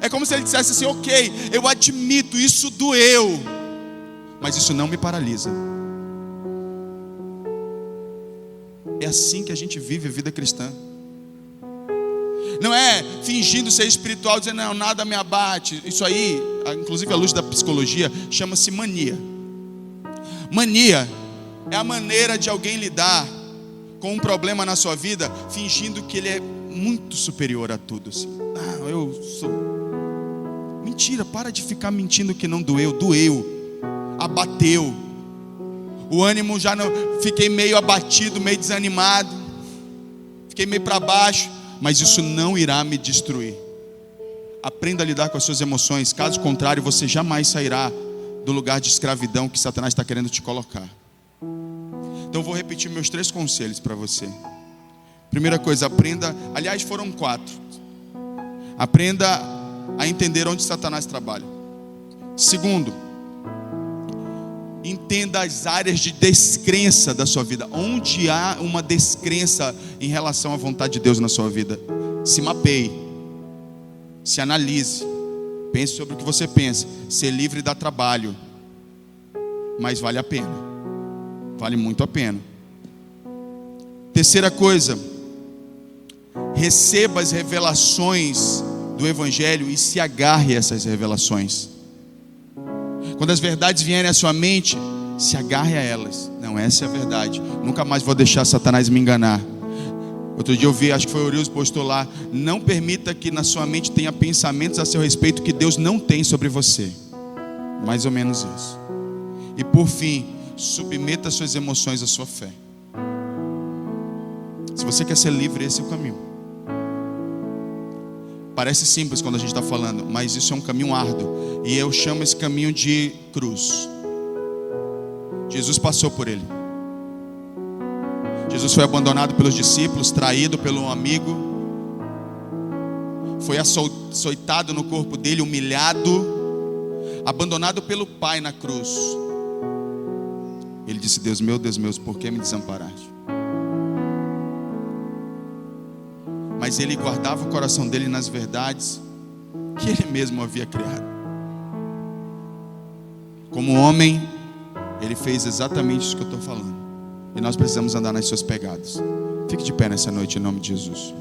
É como se ele dissesse assim: ok, eu admito, isso doeu, mas isso não me paralisa. É assim que a gente vive a vida cristã. Não é fingindo ser espiritual, dizendo não, nada me abate. Isso aí, inclusive à luz da psicologia, chama-se mania. Mania é a maneira de alguém lidar com um problema na sua vida, fingindo que ele é muito superior a tudo, assim. Eu sou... Mentira, para de ficar mentindo que não doeu. Doeu, abateu. O ânimo já não... Fiquei meio abatido, meio desanimado, fiquei meio para baixo, mas isso não irá me destruir. Aprenda a lidar com as suas emoções. Caso contrário, você jamais sairá do lugar de escravidão que Satanás está querendo te colocar. Então eu vou repetir meus 3 conselhos para você. Primeira coisa, aprenda, aliás foram 4. Aprenda a entender onde Satanás trabalha. Segundo, entenda as áreas de descrença da sua vida. Onde há uma descrença em relação à vontade de Deus na sua vida, se mapeie, se analise, pense sobre o que você pensa. Ser livre dá trabalho, mas vale a pena, vale muito a pena. Terceira coisa, receba as revelações do Evangelho e se agarre a essas revelações. Quando as verdades vierem à sua mente, se agarre a elas. Não, essa é a verdade, nunca mais vou deixar Satanás me enganar. Outro dia eu vi, acho que foi o Urius postou lá: não permita que na sua mente tenha pensamentos a seu respeito que Deus não tem sobre você. Mais ou menos isso. E por fim, submeta suas emoções à sua fé. Se você quer ser livre, esse é o caminho. Parece simples quando a gente está falando, mas isso é um caminho árduo. E eu chamo esse caminho de cruz. Jesus passou por ele. Jesus foi abandonado pelos discípulos, traído pelo amigo, foi açoitado no corpo dele, humilhado, abandonado pelo Pai na cruz. Ele disse: Deus meu, por que me desamparaste? Mas ele guardava o coração dele nas verdades que ele mesmo havia criado. Como homem, ele fez exatamente isso que eu estou falando. E nós precisamos andar nas suas pegadas. Fique de pé nessa noite em nome de Jesus.